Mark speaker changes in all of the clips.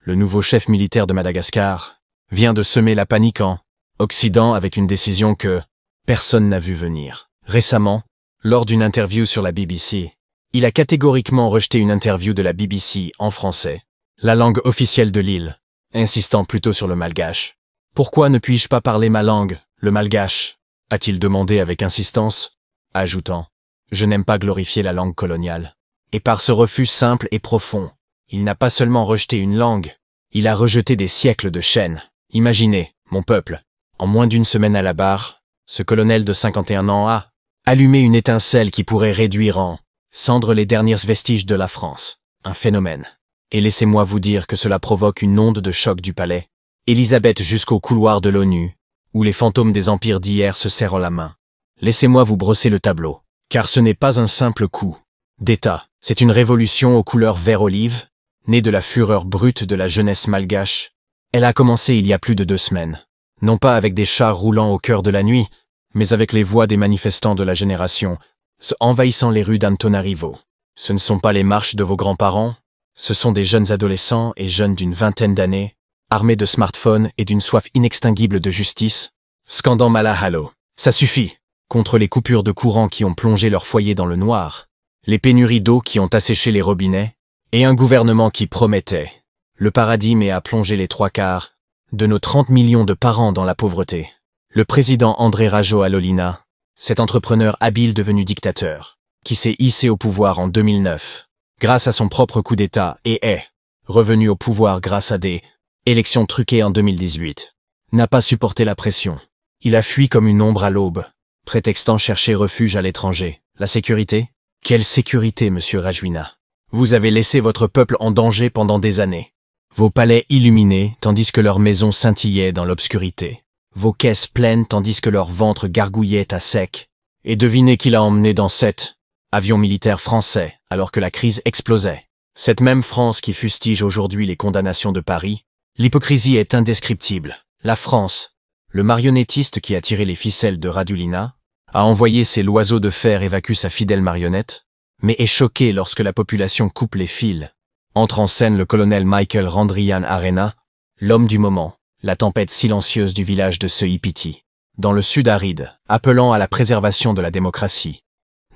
Speaker 1: le nouveau chef militaire de Madagascar, vient de semer la panique en Occident avec une décision que personne n'a vu venir. Récemment, lors d'une interview sur la BBC, il a catégoriquement rejeté une interview de la BBC en français, la langue officielle de l'île, insistant plutôt sur le malgache. « Pourquoi ne puis-je pas parler ma langue, le malgache ?» a-t-il demandé avec insistance, ajoutant « Je n'aime pas glorifier la langue coloniale. » Et par ce refus simple et profond, il n'a pas seulement rejeté une langue, il a rejeté des siècles de chaînes. Imaginez, mon peuple, en moins d'une semaine à la barre, ce colonel de 51 ans a allumé une étincelle qui pourrait réduire en cendres les derniers vestiges de la France. Un phénomène. Et laissez-moi vous dire que cela provoque une onde de choc du palais Élisabeth jusqu'au couloir de l'ONU, où les fantômes des empires d'hier se serrent la main. Laissez-moi vous brosser le tableau, car ce n'est pas un simple coup d'État, c'est une révolution aux couleurs vert-olive, née de la fureur brute de la jeunesse malgache. Elle a commencé il y a plus de 2 semaines, non pas avec des chars roulant au cœur de la nuit, mais avec les voix des manifestants de la génération, se envahissant les rues d'Antananarivo. Ce ne sont pas les marches de vos grands-parents, ce sont des jeunes adolescents et jeunes d'une vingtaine d'années, armés de smartphones et d'une soif inextinguible de justice, scandant Malahalo. Ça suffit, contre les coupures de courant qui ont plongé leur foyer dans le noir, les pénuries d'eau qui ont asséché les robinets, et un gouvernement qui promettait le paradis mais a plongé les 3/4 de nos 30 millions de parents dans la pauvreté. Le président André Rajoelina, cet entrepreneur habile devenu dictateur, qui s'est hissé au pouvoir en 2009, grâce à son propre coup d'État et est revenu au pouvoir grâce à des élections truquées en 2018, n'a pas supporté la pression. Il a fui comme une ombre à l'aube, prétextant chercher refuge à l'étranger. La sécurité? Quelle sécurité, monsieur Rajoelina? Vous avez laissé votre peuple en danger pendant des années. Vos palais illuminés tandis que leurs maisons scintillaient dans l'obscurité. Vos caisses pleines tandis que leur ventre gargouillait à sec. Et devinez qui l'a emmené dans 7 avions militaires français alors que la crise explosait. Cette même France qui fustige aujourd'hui les condamnations de Paris. L'hypocrisie est indescriptible. La France, le marionnettiste qui a tiré les ficelles de Rajoelina, a envoyé ses loiseaux de fer évacuer sa fidèle marionnette, mais est choqué lorsque la population coupe les fils. Entre en scène le colonel Michael Randrianarina, l'homme du moment, la tempête silencieuse du village de Seipiti, dans le sud aride, appelant à la préservation de la démocratie.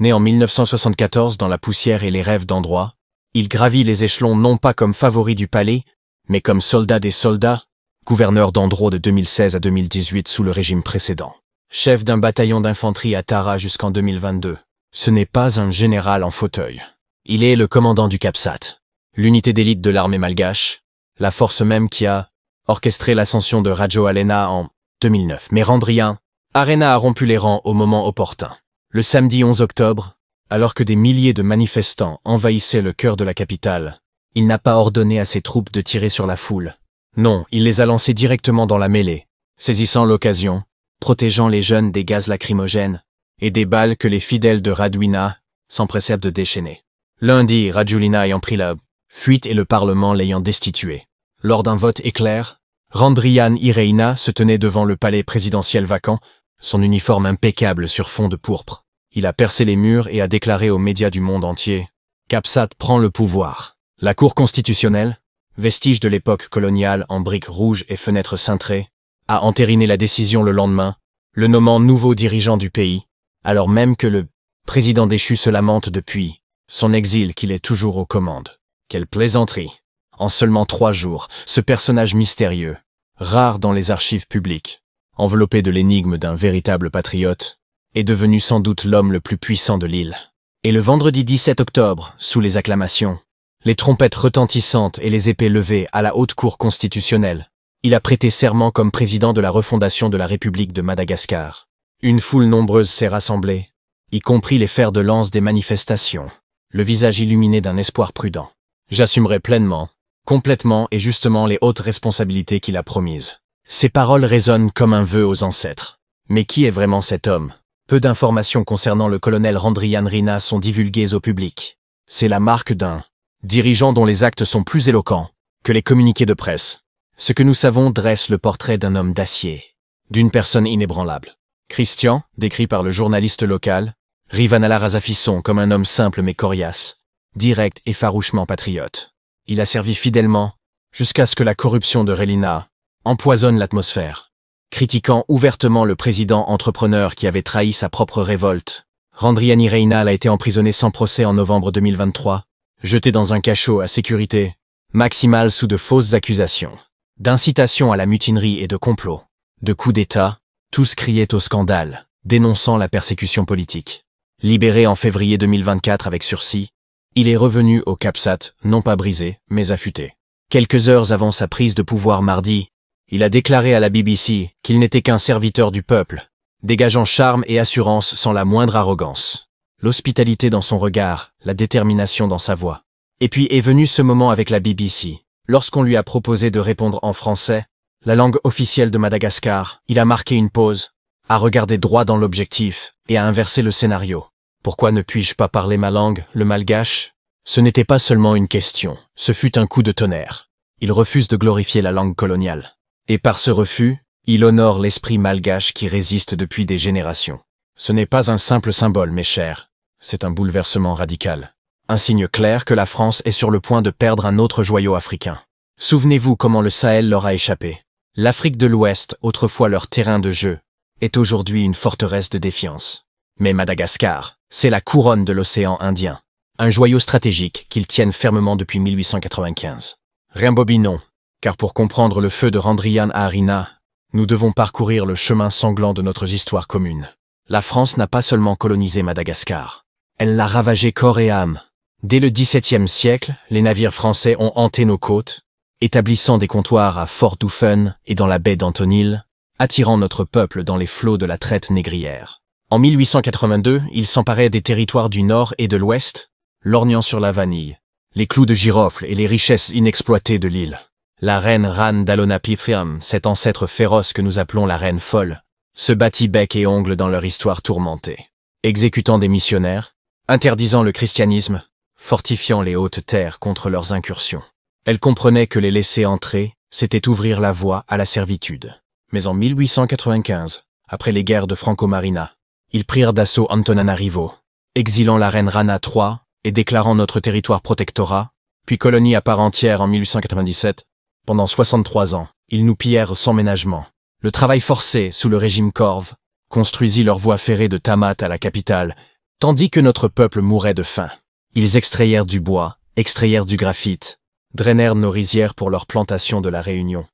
Speaker 1: Né en 1974 dans la poussière et les rêves d'endroit, il gravit les échelons non pas comme favori du palais, mais comme soldat des soldats, gouverneur d'Andro de 2016 à 2018 sous le régime précédent. Chef d'un bataillon d'infanterie à Tara jusqu'en 2022. Ce n'est pas un général en fauteuil. Il est le commandant du CAPSAT, l'unité d'élite de l'armée malgache, la force même qui a orchestré l'ascension de Rajoelina en 2009. Mais Randrianarina a rompu les rangs au moment opportun. Le samedi 11 octobre, alors que des milliers de manifestants envahissaient le cœur de la capitale, il n'a pas ordonné à ses troupes de tirer sur la foule. Non, il les a lancés directement dans la mêlée, saisissant l'occasion, protégeant les jeunes des gaz lacrymogènes et des balles que les fidèles de Rajoelina s'empressèrent de déchaîner. Lundi, Rajoelina ayant pris la fuite et le Parlement l'ayant destitué. Lors d'un vote éclair, Randrianarina se tenait devant le palais présidentiel vacant, son uniforme impeccable sur fond de pourpre. Il a percé les murs et a déclaré aux médias du monde entier « CAPSAT prend le pouvoir ». La Cour constitutionnelle, vestige de l'époque coloniale en briques rouges et fenêtres cintrées, a entériné la décision le lendemain, le nommant nouveau dirigeant du pays, alors même que le président déchu se lamente depuis son exil qu'il est toujours aux commandes. Quelle plaisanterie! En seulement 3 jours, ce personnage mystérieux, rare dans les archives publiques, enveloppé de l'énigme d'un véritable patriote, est devenu sans doute l'homme le plus puissant de l'île. Et le vendredi 17 octobre, sous les acclamations, les trompettes retentissantes et les épées levées à la haute cour constitutionnelle, il a prêté serment comme président de la refondation de la République de Madagascar. Une foule nombreuse s'est rassemblée, y compris les fers de lance des manifestations, le visage illuminé d'un espoir prudent. J'assumerai pleinement, complètement et justement les hautes responsabilités qu'il a promises. Ces paroles résonnent comme un vœu aux ancêtres. Mais qui est vraiment cet homme? Peu d'informations concernant le colonel Randrianarina sont divulguées au public. C'est la marque d'un dirigeant dont les actes sont plus éloquents que les communiqués de presse. Ce que nous savons dresse le portrait d'un homme d'acier, d'une personne inébranlable. Christian, décrit par le journaliste local, Rivanala Razafisson comme un homme simple mais coriace, direct et farouchement patriote. Il a servi fidèlement jusqu'à ce que la corruption de Relina empoisonne l'atmosphère. Critiquant ouvertement le président entrepreneur qui avait trahi sa propre révolte, Randrianirina a été emprisonné sans procès en novembre 2023, jeté dans un cachot à sécurité maximale sous de fausses accusations d'incitation à la mutinerie et de complot, de coup d'État. Tous criaient au scandale, dénonçant la persécution politique. Libéré en février 2024 avec sursis, il est revenu au CAPSAT, non pas brisé, mais affûté. Quelques heures avant sa prise de pouvoir mardi, il a déclaré à la BBC qu'il n'était qu'un serviteur du peuple, dégageant charme et assurance sans la moindre arrogance. L'hospitalité dans son regard, la détermination dans sa voix. Et puis est venu ce moment avec la BBC. Lorsqu'on lui a proposé de répondre en français, la langue officielle de Madagascar, il a marqué une pause, a regardé droit dans l'objectif et a inversé le scénario. Pourquoi ne puis-je pas parler ma langue, le malgache? Ce n'était pas seulement une question, ce fut un coup de tonnerre. Il refuse de glorifier la langue coloniale. Et par ce refus, il honore l'esprit malgache qui résiste depuis des générations. Ce n'est pas un simple symbole, mes chers. C'est un bouleversement radical. Un signe clair que la France est sur le point de perdre un autre joyau africain. Souvenez-vous comment le Sahel leur a échappé. L'Afrique de l'Ouest, autrefois leur terrain de jeu, est aujourd'hui une forteresse de défiance. Mais Madagascar, c'est la couronne de l'océan Indien. Un joyau stratégique qu'ils tiennent fermement depuis 1895. Rembobinons, car pour comprendre le feu de Randrianirina, nous devons parcourir le chemin sanglant de notre histoire commune. La France n'a pas seulement colonisé Madagascar, elle l'a ravagé corps et âme. Dès le XVIIe siècle, les navires français ont hanté nos côtes, établissant des comptoirs à Fort Dauphin et dans la baie d'Antonil, attirant notre peuple dans les flots de la traite négrière. En 1882, ils s'emparaient des territoires du nord et de l'ouest, lorgnant sur la vanille, les clous de girofle et les richesses inexploitées de l'île. La reine Ran d'Alonapifriam, cet ancêtre féroce que nous appelons la reine folle, se battit bec et ongles dans leur histoire tourmentée, exécutant des missionnaires, interdisant le christianisme, fortifiant les hautes terres contre leurs incursions. Elle comprenait que les laisser entrer, c'était ouvrir la voie à la servitude. Mais en 1895, après les guerres de Franco-Marina, ils prirent d'assaut Antananarivo, exilant la reine Rana III et déclarant notre territoire protectorat, puis colonie à part entière en 1897. Pendant 63 ans, ils nous pillèrent sans ménagement. Le travail forcé sous le régime Corve construisit leur voie ferrée de Tamat à la capitale, tandis que notre peuple mourait de faim. Ils extrayèrent du bois, extrayèrent du graphite, drainèrent nos rizières pour leur plantation de la Réunion.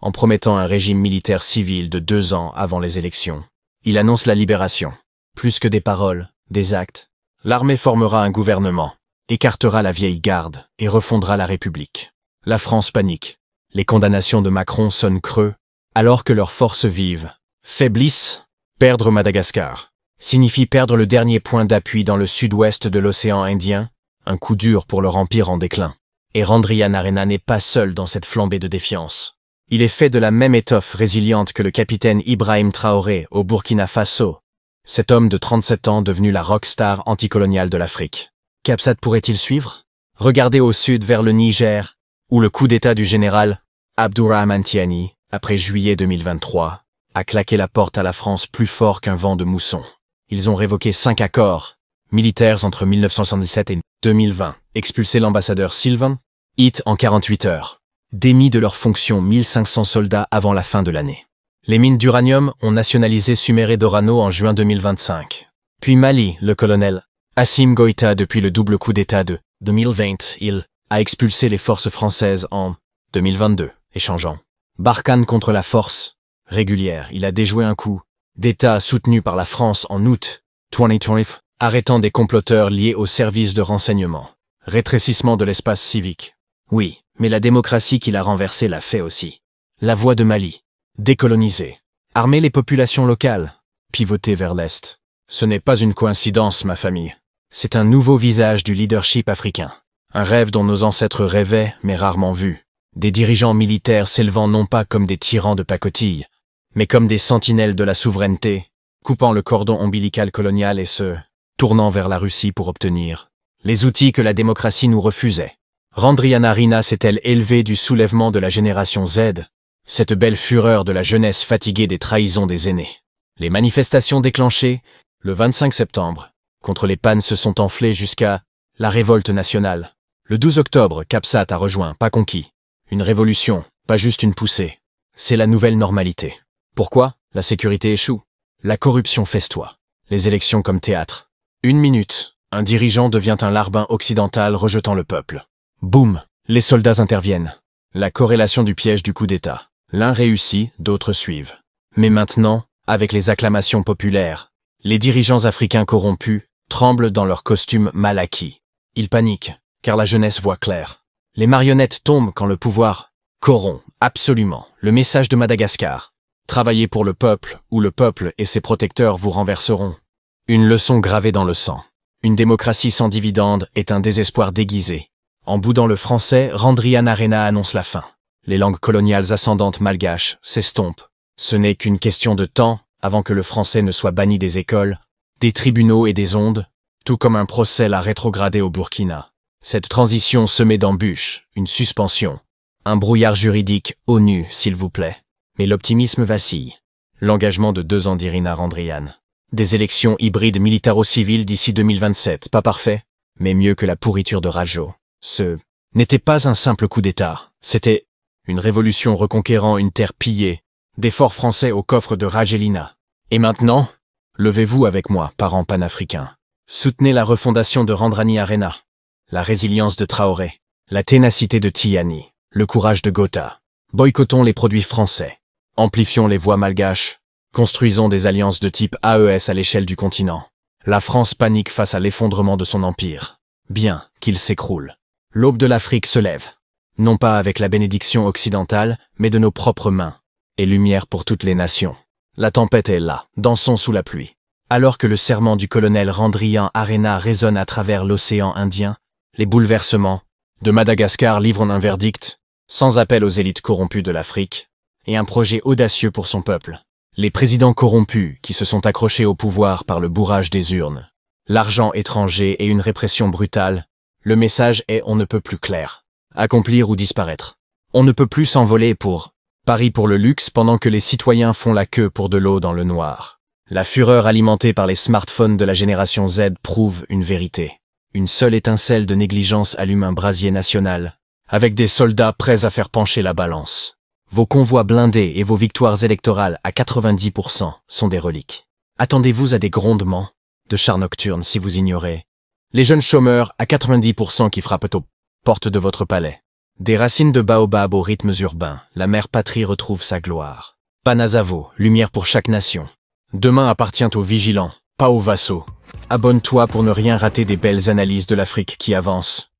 Speaker 1: En promettant un régime militaire civil de 2 ans avant les élections, il annonce la libération. Plus que des paroles, des actes. L'armée formera un gouvernement, écartera la vieille garde et refondera la République. La France panique. Les condamnations de Macron sonnent creux, alors que leurs forces vives faiblissent. Perdre Madagascar signifie perdre le dernier point d'appui dans le sud-ouest de l'océan Indien, un coup dur pour leur empire en déclin. Et Randrianirina n'est pas seul dans cette flambée de défiance. Il est fait de la même étoffe résiliente que le capitaine Ibrahim Traoré au Burkina Faso, cet homme de 37 ans devenu la rockstar anticoloniale de l'Afrique. CAPSAT pourrait-il suivre? Regardez au sud vers le Niger, où le coup d'état du général Abdourahmane Tiani, après juillet 2023, a claqué la porte à la France plus fort qu'un vent de mousson. Ils ont révoqué 5 accords militaires entre 1977 et 2020, expulsé l'ambassadeur Sylvain Hit en 48 heures, démis de leurs fonctions 1500 soldats avant la fin de l'année. Les mines d'uranium ont nationalisé Sumer et Dorano en juin 2025. Puis Mali, le colonel Assimi Goïta depuis le double coup d'état de 2020, il a expulsé les forces françaises en 2022, échangeant Barkhane contre la force régulière. Il a déjoué un coup d'état soutenu par la France en août 2020, arrêtant des comploteurs liés aux services de renseignement. Rétrécissement de l'espace civique. Oui, mais la démocratie qu'il a renversée l'a fait aussi. La voie de Mali. Décoloniser. Armer les populations locales. Pivoter vers l'Est. Ce n'est pas une coïncidence, ma famille. C'est un nouveau visage du leadership africain. Un rêve dont nos ancêtres rêvaient, mais rarement vu. Des dirigeants militaires s'élevant non pas comme des tyrans de pacotille, mais comme des sentinelles de la souveraineté, coupant le cordon ombilical colonial et se tournant vers la Russie pour obtenir les outils que la démocratie nous refusait. Randrianirina s'est-elle élevée du soulèvement de la génération Z, cette belle fureur de la jeunesse fatiguée des trahisons des aînés. Les manifestations déclenchées, le 25 septembre, contre les pannes se sont enflées jusqu'à la révolte nationale. Le 12 octobre, CAPSAT a rejoint, pas conquis, Une révolution, pas juste une poussée. C'est la nouvelle normalité. Pourquoi? La sécurité échoue. La corruption festoie. Les élections comme théâtre. 1 minute, un dirigeant devient un larbin occidental rejetant le peuple. Boum, les soldats interviennent. La corrélation du piège du coup d'État. L'un réussit, d'autres suivent. Mais maintenant, avec les acclamations populaires, les dirigeants africains corrompus tremblent dans leurs costumes mal acquis. Ils paniquent, car la jeunesse voit clair. Les marionnettes tombent quand le pouvoir corrompt absolument le message de Madagascar. Travaillez pour le peuple, ou le peuple et ses protecteurs vous renverseront. Une leçon gravée dans le sang. Une démocratie sans dividende est un désespoir déguisé. En boudant le français, Randrianarena annonce la fin. Les langues coloniales ascendantes malgaches s'estompent. Ce n'est qu'une question de temps avant que le français ne soit banni des écoles, des tribunaux et des ondes, tout comme un procès l'a rétrogradé au Burkina. Cette transition semée d'embûches, une suspension, un brouillard juridique au nu, s'il vous plaît. Mais l'optimisme vacille. L'engagement de 2 ans d'Irina Randrian. Des élections hybrides militaro-civiles d'ici 2027, pas parfait, mais mieux que la pourriture de Rajo. Ce n'était pas un simple coup d'État, c'était une révolution reconquérant une terre pillée, des forts français au coffre de Ragelina. Et maintenant, levez-vous avec moi, parents panafricains. Soutenez la refondation de Randrianarena, la résilience de Traoré, la ténacité de Tiani, le courage de Gotha. Boycottons les produits français. Amplifions les voix malgaches. Construisons des alliances de type AES à l'échelle du continent. La France panique face à l'effondrement de son empire. Bien qu'il s'écroule. L'aube de l'Afrique se lève. Non pas avec la bénédiction occidentale, mais de nos propres mains. Et lumière pour toutes les nations. La tempête est là, dansons sous la pluie. Alors que le serment du colonel Randrianarena résonne à travers l'océan Indien, les bouleversements de Madagascar livrent un verdict, sans appel aux élites corrompues de l'Afrique, et un projet audacieux pour son peuple. Les présidents corrompus qui se sont accrochés au pouvoir par le bourrage des urnes, l'argent étranger et une répression brutale, le message est on ne peut plus clair. Accomplir ou disparaître. On ne peut plus s'envoler pour Paris pour le luxe pendant que les citoyens font la queue pour de l'eau dans le noir. La fureur alimentée par les smartphones de la génération Z prouve une vérité. Une seule étincelle de négligence allume un brasier national, avec des soldats prêts à faire pencher la balance. Vos convois blindés et vos victoires électorales à 90% sont des reliques. Attendez-vous à des grondements de chars nocturnes si vous ignorez les jeunes chômeurs à 90% qui frappent aux portes de votre palais. Des racines de baobab aux rythmes urbains, la mère patrie retrouve sa gloire. Panazavo, lumière pour chaque nation. Demain appartient aux vigilants, pas aux vassaux. Abonne-toi pour ne rien rater des belles analyses de l'Afrique qui avance.